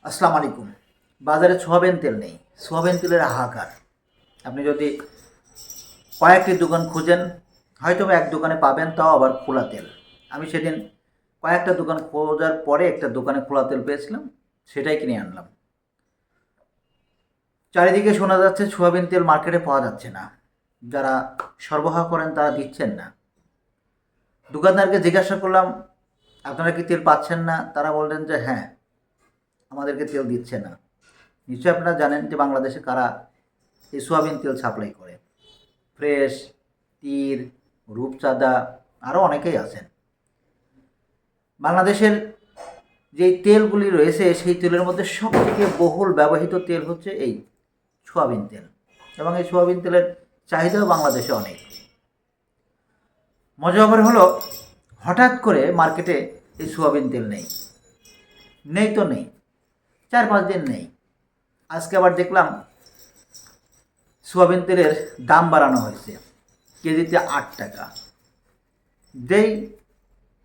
আসসালামু আলাইকুম। বাজারে সোয়াবিন তেল নেই। সোয়াবিন তেলের হাহাকার। আপনি যদি কয়েকটি দোকান খুঁজেন, হয়তো এক দোকানে পাবেন, তাও আবার খোলা তেল। আমি সেদিন কয়েকটা দোকান খোঁজার পরে একটা দোকানে খোলা তেল পেয়েছিলাম, সেটাই কিনে আনলাম। চারিদিকে শোনা যাচ্ছে সোয়াবিন তেল মার্কেটে পাওয়া যাচ্ছে না, যারা সরবরাহ করেন তারা দিচ্ছেন না। দোকানদারকে জিজ্ঞাসা করলাম, আপনারা কি তেল পাচ্ছেন না? তারা বললেন যে হ্যাঁ, আমাদেরকে তেল দিচ্ছে না। নিশ্চয়ই আপনারা জানেন যে বাংলাদেশে কারা এই সোয়াবিন তেল সাপ্লাই করে। ফ্রেশ, তীর, রূপচাঁদা, আরও অনেকেই আছেন। বাংলাদেশের যেই তেলগুলি রয়েছে সেই তেলের মধ্যে সবথেকে বহুল ব্যবহৃত তেল হচ্ছে এই সোয়াবিন তেল, এবং এই সোয়াবিন তেলের চাহিদাও বাংলাদেশে অনেক। মজা ব্যাপার হলো, হঠাৎ করে মার্কেটে এই সোয়াবিন তেল নেই। নেই তো নেই, 4-5 দিন নেই। আজকে আবার দেখলাম সোয়াবিন তেলের দাম বাড়ানো হয়েছে, কেজিতে 8 টাকা। যেই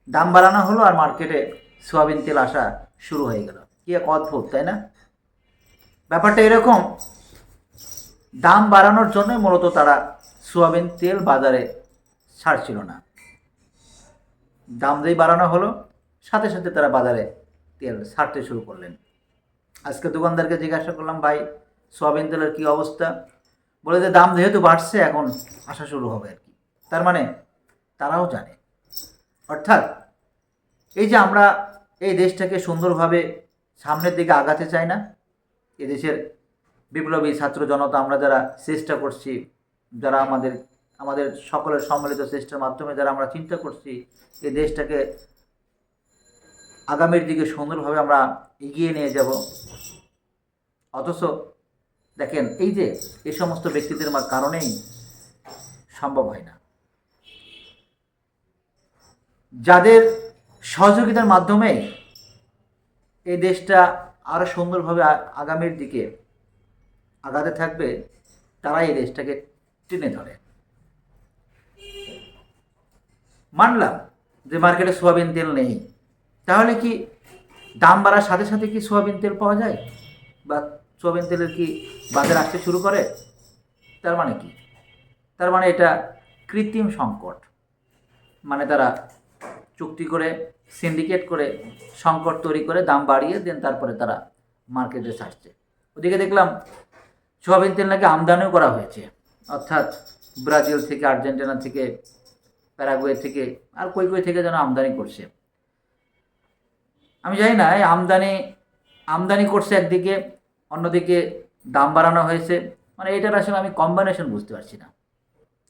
দাম বাড়ানো হলো আর মার্কেটে সোয়াবিন তেল আসা শুরু হয়ে গেল। কি এক অদ্ভুত, তাই না? ব্যাপারটা এরকম, দাম বাড়ানোর জন্য মূলত তারা সোয়াবিন তেল বাজারে ছাড়ছিল না। দাম যেই বাড়ানো হলো, সাথে সাথে তারা বাজারে তেল ছাড়তে শুরু করলেন। আজকে দোকানদারকে জিজ্ঞাসা করলাম, ভাই সোয়াবিন তেলের কী অবস্থা? বলে যে দাম যেহেতু বাড়ছে এখন আসা শুরু হবে আর কি। তার মানে তারাও জানে। অর্থাৎ এই যে আমরা এই দেশটাকে সুন্দরভাবে সামনের দিকে আগাতে চাই না, এদেশের বিপ্লবী ছাত্র জনতা আমরা যারা চেষ্টা করছি, যারা আমাদের সকলের সম্মিলিত চেষ্টার মাধ্যমে যারা আমরা চিন্তা করছি এই দেশটাকে আগামীর দিকে সুন্দরভাবে আমরা এগিয়ে নিয়ে যাব, অথচ দেখেন এই যে এই সমস্ত ব্যক্তিদের কারণেই সম্ভব হয় না। যাদের সহযোগিতার মাধ্যমে এই দেশটা আরও সুন্দরভাবে আগামীর দিকে আগাতে থাকবে, তারাই এই দেশটাকে টেনে ধরে। মানলাম যে মার্কেটে সোয়াবিন তেল নেই, তাহলে কি দাম বাড়ার সাথে সাথে কি সোয়াবিন তেল পাওয়া যায়, বা সোয়াবিন তেলের কি বাজার আসতে শুরু করে? তার মানে কি? তার মানে এটা কৃত্রিম সংকট। মানে তারা চুক্তি করে, সিন্ডিকেট করে, সংকট তৈরি করে দাম বাড়িয়ে দেন, তারপরে তারা মার্কেটে ছাড়ছে। ওদিকে দেখলাম সোয়াবিন তেল নাকি আমদানিও করা হয়েছে, অর্থাৎ ব্রাজিল থেকে, আর্জেন্টিনা থেকে, প্যারাগুয়ে থেকে, আর কই কই থেকে যেন আমদানি করছে। আমি জানি না, এই আমদানি করছে একদিকে, অন্যদিকে দাম বাড়ানো হয়েছে। মানে এটার আসলে আমি কম্বিনেশন বুঝতে পারছি না।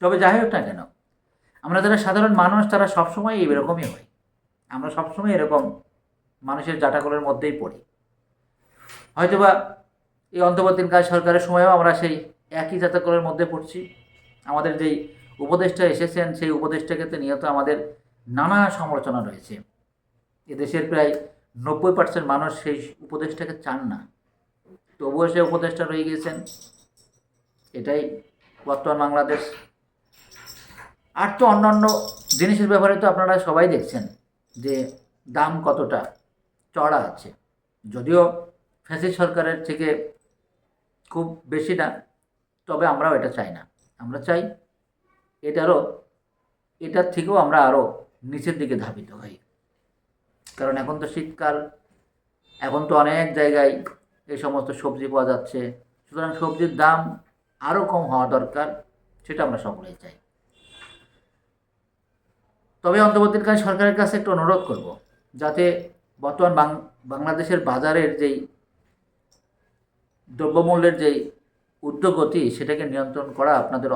তবে যাই হোক না কেন, আমরা যারা সাধারণ মানুষ তারা সবসময় এরকমই হয়। আমরা সবসময় এরকম মানুষের জাটাকলের মধ্যেই পড়ি। হয়তোবা এই অন্তর্বর্তীকালীন সরকারের সময়ও আমরা সেই একই জাটাকলের মধ্যে পড়ছি। আমাদের যেই উপদেষ্টা এসেছেন সেই উপদেষ্টাকে নিয়ে তো আমাদের নানা সমালোচনা রয়েছে। এদেশের প্রায় 90% মানুষ সেই উপদেষ্টাকে চান না, তবুও সে উপদেষ্টা রয়ে গিয়েছেন। এটাই বর্তমান বাংলাদেশ। আর তো অন্যান্য জিনিসের ব্যাপারে তো আপনারা সবাই দেখছেন যে দাম কতটা চড়া আছে, যদিও ফ্যাসিস্ট সরকারের থেকে খুব বেশি না, তবে আমরাও এটা চাই না। আমরা চাই এটার থেকেও আমরা আরও নিচের দিকে ধাবিত হই। কারণ এখন তো শীতকাল, এখন তো অনেক জায়গায় এই সমস্ত সবজি পাওয়া যাচ্ছে, সুতরাং সবজির দাম আরও কম হওয়া দরকার, সেটা আমরা সকলেই চাই। তবে অন্তর্বর্তীকালীন সরকারের কাছে একটু অনুরোধ করব, যাতে বর্তমান বাংলাদেশের বাজারের যেই দ্রব্যমূল্যের যেই ঊর্ধ্বগতি সেটাকে নিয়ন্ত্রণ করা আপনাদের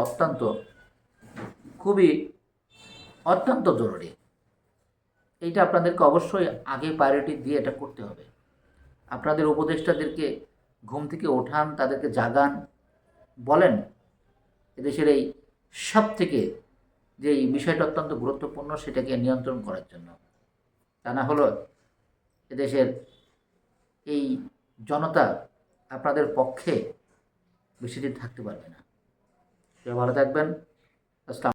অত্যন্ত জরুরি। এইটা আপনাদেরকে অবশ্যই আগে প্রায়োরিটি দিয়ে এটা করতে হবে। আপনাদের উপদেষ্টাদেরকে ঘুম থেকে ওঠান, তাদেরকে জাগান, বলেন এদেশের এই সব থেকে যে এই বিষয়টা অত্যন্ত গুরুত্বপূর্ণ সেটাকে নিয়ন্ত্রণ করার জন্য। তা না হলো এদেশের এই জনতা আপনাদের পক্ষে বেশি দিন থাকতে পারবে না। ভালো থাকবেন। আসসালাম।